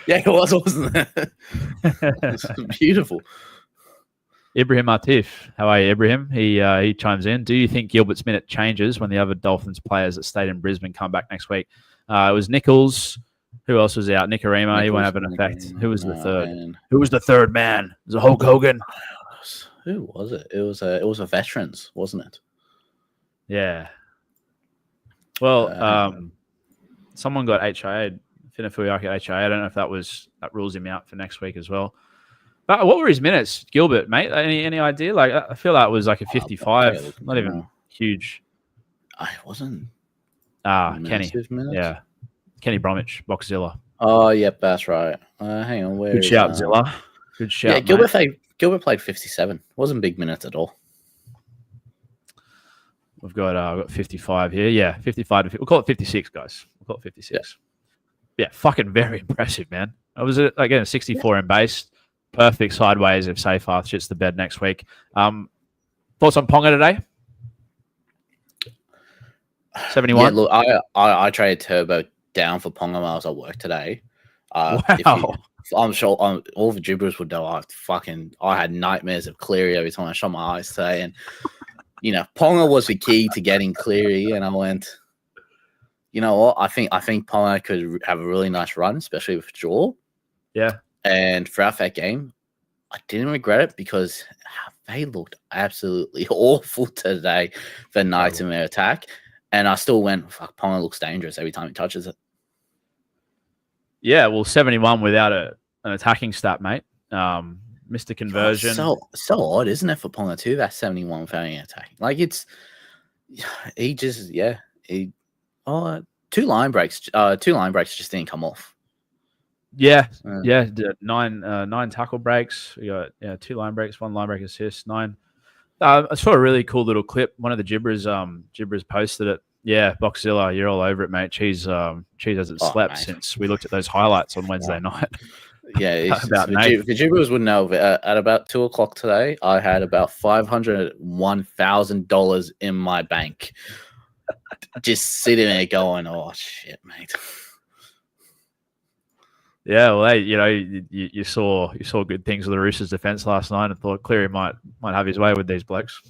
Yeah, it was, wasn't it? It's beautiful. Ibrahim Atif, how are you, Ibrahim? He chimes in. Do you think Gilbert's minute changes when the other Dolphins players that stayed in Brisbane come back next week? It was Nichols. Who else was out? Nicarima. He won't have an effect. Who was the third? Man. Who was the third man? Was it Hulk Hogan? Who was it? It was a veterans, wasn't it? Yeah. Well, someone got HIA. Finafuyaki HIA. I don't know if that rules him out for next week as well. But what were his minutes, Gilbert, mate? Any idea? Like, I feel that was like a 55, not even huge. I wasn't. Kenny. Minutes? Yeah. Kenny Bromwich, Boxzilla. Oh, yep, that's right. Hang on. Good shout, Zilla. Good shout. Yeah, Gilbert played 57. Wasn't big minutes at all. We've got 55 here. Yeah, 55. We'll call it 56, guys. We'll call it 56. Yeah, fucking very impressive, man. I was, again, 64 in base. Perfect sideways if Seyfarth shits the bed next week. Thoughts on Ponga today? 71? Yeah, look, I traded Turbo down for Ponga while I was at work today. Wow. I'm sure all the gibberish would know. I had nightmares of Cleary every time I shut my eyes today. And, Ponga was the key to getting Cleary. And I went, you know what? I think Ponga could have a really nice run, especially with Jaw. Yeah. And throughout that game, I didn't regret it because they looked absolutely awful today for Knights in their attack. And I still went, fuck, Ponga looks dangerous every time he touches it. Yeah, well, 71 without an attacking stat, mate. Missed a conversion. So odd, isn't it, for Ponga too? That 71 without any attacking. Like, two line breaks just didn't come off. Yeah. 9 tackle breaks. We got 2 line breaks, 1 line break assist, 9. I saw a really cool little clip. One of the Gibbers posted it. Yeah, Boxzilla, you're all over it, mate. Cheese hasn't slept since we looked at those highlights on Wednesday night. Yeah, the Gibbers would know. At about 2:00 today, I had about $501,000 in my bank, just sitting there going, "Oh shit, mate." Yeah, well, hey, you saw good things with the Roosters' defense last night, and thought Cleary might have his way with these blokes.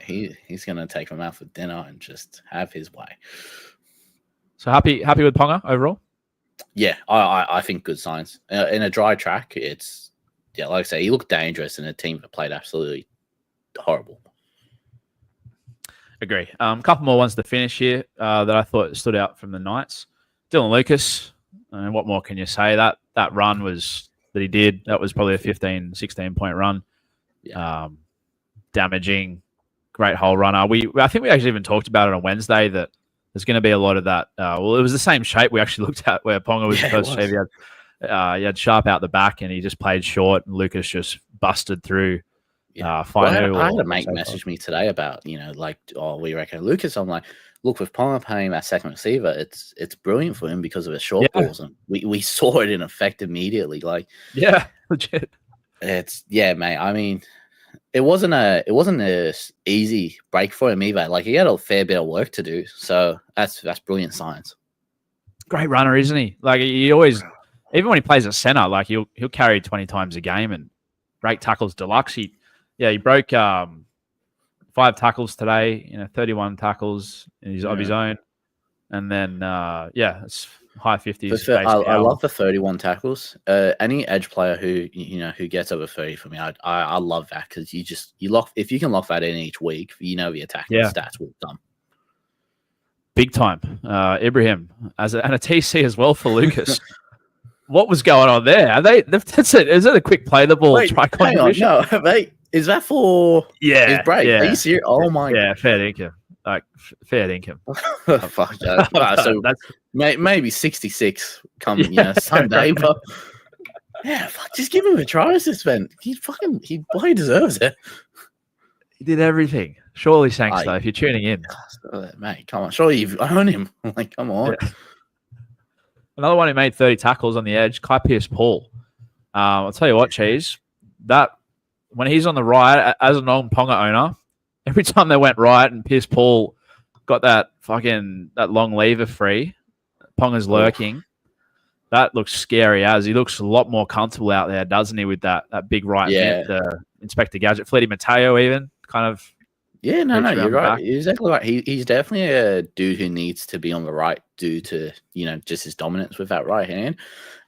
He's going to take them out for dinner and just have his way. So happy with Ponga overall? Yeah, I think good signs. In a dry track, it's like I say, he looked dangerous in a team that played absolutely horrible. Agree. Couple more ones to finish here that I thought stood out from the Knights. Dylan Lucas. And what more can you say? That run that he did, that was probably a 15, 16-point run. Yeah. Damaging, great hole runner. I think we actually even talked about it on Wednesday that there's going to be a lot of that. It was the same shape we actually looked at where Ponga was the first shape. He had Sharp out the back and he just played short and Lucas just busted through. I had a mate message me today about, we reckon Lucas. I'm like, look, with Ponga playing that second receiver, it's brilliant for him because of his short balls, and we saw it in effect immediately. Yeah, legit. Mate. I mean, it wasn't a easy break for him either. Like, he had a fair bit of work to do, so that's brilliant science. great runner, isn't he? Like he always, even when he plays at center, like he'll carry 20 times a game and great tackles deluxe. He broke 5 tackles today. 31 tackles of his own, and then it's high 50s. I love the 31 tackles. Any edge player who gets over 30 for me, I love that because you lock if you can lock that in each week, the attacking stats will come. Big time. Ibrahim and a TC as well for Lucas. What was going on there? That's it. Is it a quick play the ball? Wait, hang on, no, mate. Is that for his break? Yeah. Are you serious? Oh my god. Yeah, fair dinkum. Like fair dinkum. Fuck yeah. So that's maybe 66 come Sunday, but just give him a try assist, man. He deserves it. He did everything. Surely, thanks though. If you're tuning in, mate, come on. Surely you've owned him. Like, come on. Yeah. Another one who made 30 tackles on the edge, Kai Pierce-Paul. I'll tell you what, Cheese. That when he's on the right, as a non-Ponga owner, every time they went right and Pierce-Paul got that long lever free, Ponga's lurking. That looks scary as he looks a lot more comfortable out there, doesn't he? With that big right mid, Inspector Gadget, Fletty Mateo, even kind of. Yeah, no, you're right. You're exactly right. He's definitely a dude who needs to be on the right due to, just his dominance with that right hand.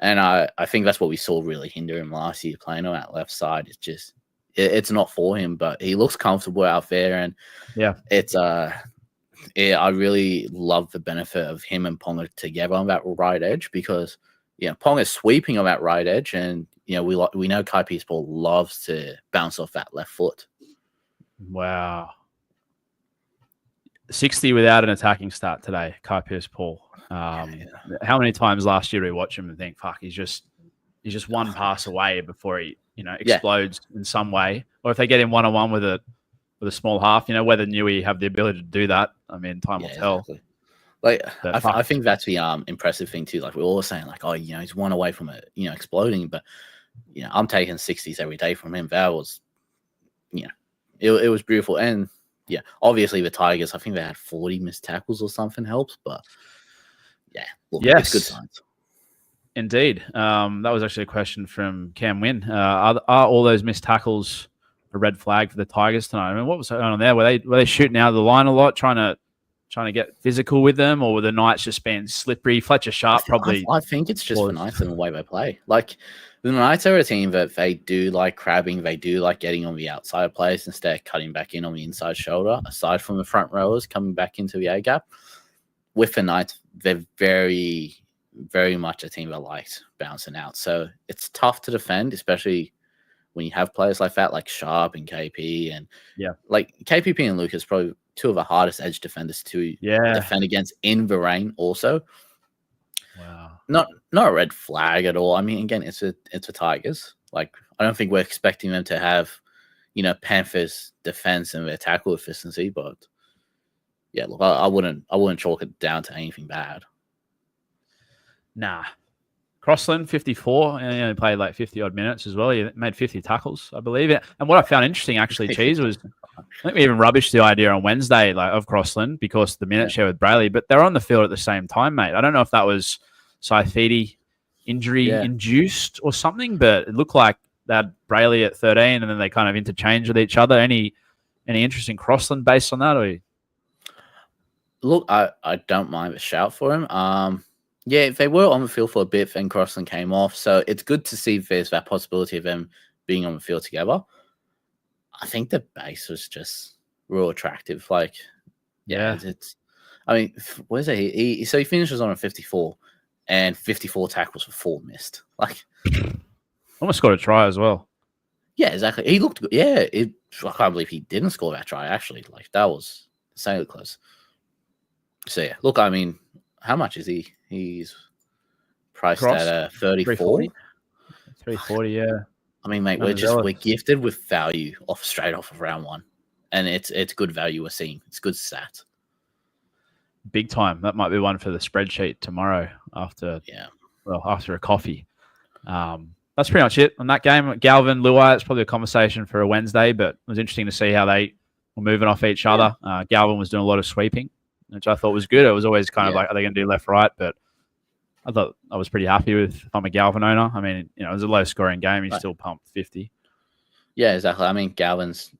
And I think that's what we saw really hinder him last year playing on that left side. It's just, it's not for him, but he looks comfortable out there. And it's, I really love the benefit of him and Ponga together on that right edge because, Ponga's sweeping on that right edge. And, we know Kai Pierce-Paul loves to bounce off that left foot. Wow. 60 without an attacking start today, Kai Pierce-Paul. How many times last year did we watch him and think, fuck, he's just one pass away before he, explodes in some way. Or if they get him one-on-one with a small half, whether Newey have the ability to do that. I mean, time will tell. Exactly. Like, I think that's the impressive thing too. Like we're all saying, like, oh, he's one away from it, exploding. But I'm taking 60s every day from him. That was, it was beautiful. And obviously the Tigers, I think they had 40 missed tackles or something helps. But it's good signs. Indeed. That was actually a question from Cam Wynn. Are all those missed tackles a red flag for the Tigers tonight? I mean, what was going on there? Were they shooting out of the line a lot, trying to get physical with them, or were the Knights just being slippery? Fletcher Sharp probably. I think it's just the Knights and the way they play. Like the Knights are a team that they do like crabbing, they do like getting on the outside players instead of cutting back in on the inside shoulder. Aside from the front rowers coming back into the A gap, with the Knights, they're very, very much a team that likes bouncing out. So it's tough to defend, especially when you have players like that, like Sharp and KP, and like KPP and Lucas, probably two of the hardest edge defenders to defend against in the rain. Also, not a red flag at all. I mean, again, it's a Tigers. Like, I don't think we're expecting them to have, Panthers defense and their tackle efficiency, but look, I wouldn't chalk it down to anything bad. Nah. Crossland, 54. He only played like 50-odd minutes as well. He made 50 tackles, I believe. And what I found interesting, actually, Cheese, was I think we even rubbished the idea on Wednesday of Crossland because of the minute share with Brayley, but they're on the field at the same time, mate. I don't know if that was Saifidi injury induced or something, but it looked like they had Brayley at 13 and then they kind of interchanged with each other. Any interest in Crossland based on that? Or? Look, I don't mind a shout for him. They were on the field for a bit, then Crossland came off. So it's good to see there's that possibility of them being on the field together. I think the base was just real attractive. Like, it's. I mean, what is it? So he finishes on a 54, and 54 tackles for 4 missed. Like, almost scored a try as well. Yeah, exactly. He looked good. Yeah, I can't believe he didn't score that try. Actually, like that was insanely close. So look, I mean, how much is he? He's priced at 34. 340, yeah. I mean, mate, we're gifted with value straight off of round 1, and it's good value we're seeing. It's good stats. Big time. That might be one for the spreadsheet tomorrow after a coffee. That's pretty much it on that game. Galvin, Luai, it's probably a conversation for a Wednesday, but it was interesting to see how they were moving off each other. Galvin was doing a lot of sweeping, which I thought was good. It was always kind of like, are they going to do left, right? But I thought I was pretty happy with if I'm a Galvin owner. I mean, it was a low scoring game. He still pumped 50. Yeah, exactly. I mean, Galvin's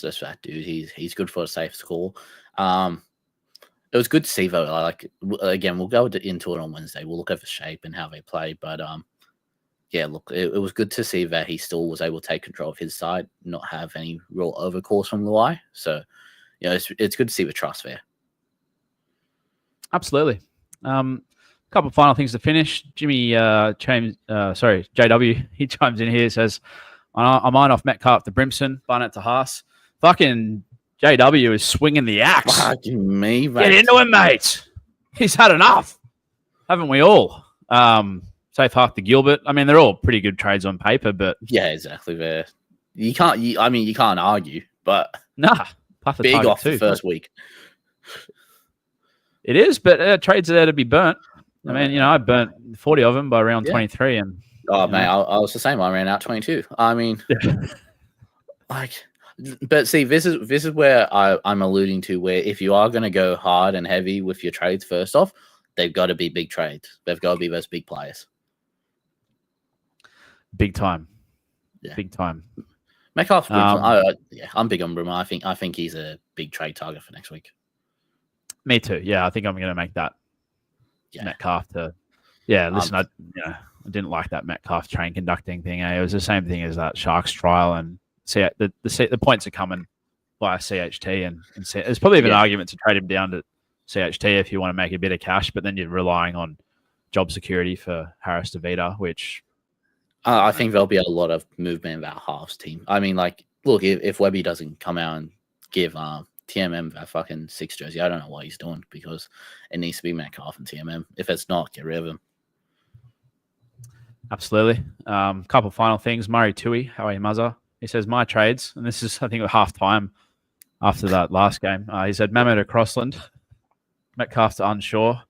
just that dude. He's good for a safe score. It was good to see though. Like again, we'll go into it on Wednesday. We'll look over shape and how they play. But yeah, look, it was good to see that he still was able to take control of his side, not have any real overcourse from Luai. So it's good to see the trust there. Absolutely. Couple of final things to finish. JW, he chimes in here, says, I mine off Metcalf to Brimson, Barnett to Haas. Fucking JW is swinging the axe. Fucking me, mate. Get into him, mate. He's had enough. Haven't we all? Safe half to Gilbert. I mean, they're all pretty good trades on paper, but... Yeah, exactly. There. You can't argue, but... Nah. Big off the first week. It is, but trades are there to be burnt. I mean, I burnt 40 of them by round 23. And mate, I was the same. I ran out 22. I mean, but see, this is where I'm alluding to, where if you are going to go hard and heavy with your trades, first off, they've got to be big trades. They've got to be those big players. Big time. Yeah. Big time. Metcalf, I'm big on Brumer. I think he's a big trade target for next week. Me too. Yeah, I think I'm going to make that. Metcalf to, listen, I didn't like that Metcalf train conducting thing. It was the same thing as that Sharks trial, and see the points are coming via CHT, and there's probably even an argument to trade him down to CHT if you want to make a bit of cash, but then you're relying on job security for Harris DeVita, which I think there'll be a lot of movement in that halves team. I mean, like, look, if Webby doesn't come out and give TMM that fucking 6 jersey, I don't know what he's doing, because it needs to be Metcalf and TMM. If it's not, get rid of him. Absolutely. Couple final things. Murray Tui, how are you, Muzza? He says, my trades, and this is, I think, half time after that last game. He said, Mamo to Crossland, Metcalf to Unshaw,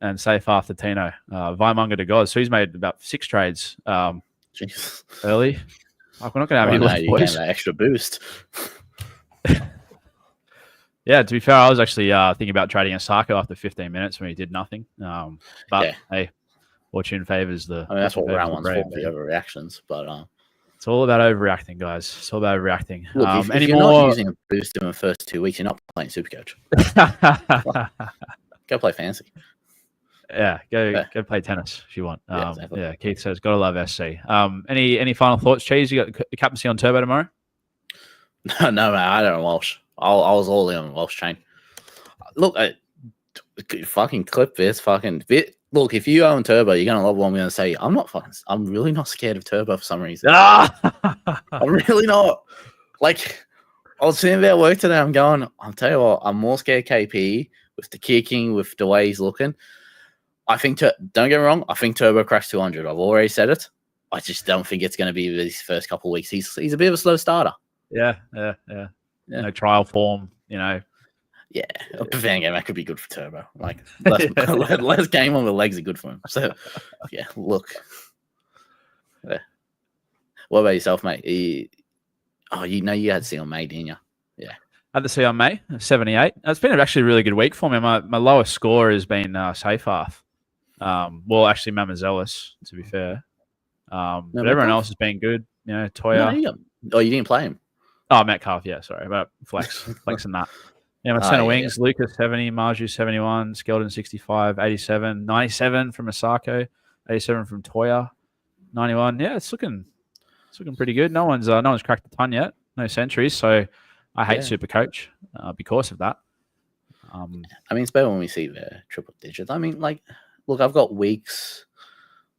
and safe after Tino. Vimonga to Goz. So he's made about 6 trades early. Like, we're not going to have any left, boys. That extra boost. Yeah, to be fair, I was actually thinking about trading Osako after 15 minutes when he did nothing. But hey, fortune favors the. I mean, that's what round one's for, the overreactions. But it's all about overreacting, guys. It's all about overreacting. Look, if you're not using a boost in the first 2 weeks, you're not playing SuperCoach. Go play fancy. Yeah, go play tennis if you want. Exactly. Keith says, gotta love SC. Any final thoughts, Cheese? You got the captaincy on Turbo tomorrow? No, man, I don't know Walsh. I was all in on Walsh train. Look, fucking clip this fucking bit. Look, if you own Turbo, you're gonna love what I'm gonna say. I'm really not scared of Turbo for some reason. I'm really not. Like, I was sitting there at work today. I'm going, I'll tell you what, I'm more scared KP with the kicking, with the way he's looking. I think, don't get me wrong, I think Turbo cracks 200. I've already said it. I just don't think it's going to be these first couple of weeks. He's a bit of a slow starter. Yeah. No trial form, Yeah, a fan game, that could be good for Turbo. Like, less game on the legs are good for him. So, yeah, look. Yeah. What about yourself, mate? You had C on May, didn't you? Yeah. I had the C on May, 78. It's been actually a really good week for me. My lowest score has been safe half. Well, actually, Mamazelis, to be fair. But everyone else has been good. Toya. No, you didn't play him. Oh, Metcalf, yeah, sorry. But flexing that. Yeah, my centre wings, Lucas 70, Marju 71, Skeldon 65, 87, 97 from Osako, 87 from Toya, 91. Yeah, it's looking pretty good. No one's cracked the ton yet. No centuries, so I hate SuperCoach because of that. I mean, it's better when we see the triple digits. I mean, like, look, I've got Weeks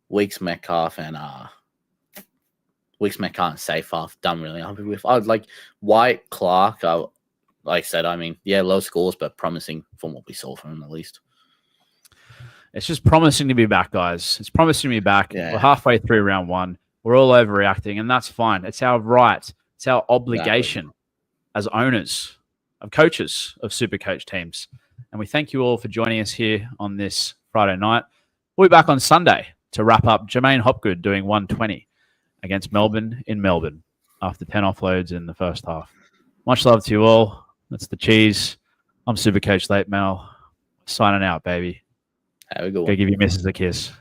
Metcalf and safe half done really happy with. I'd like White, Clark. Like I said, I mean, low scores, but promising from what we saw from him at least. It's just promising to be back, guys. It's promising to be back. Yeah. We're halfway through round 1. We're all overreacting, and that's fine. It's our right. It's our obligation as owners of coaches of SuperCoach teams. And we thank you all for joining us here on this Friday night. We'll be back on Sunday to wrap up Jermaine Hopgood doing 120 against Melbourne in Melbourne after 10 offloads in the first half. Much love to you all. That's the cheese. I'm SuperCoach Late Mel. Signing out, baby. Have a good Go one. give your missus a kiss.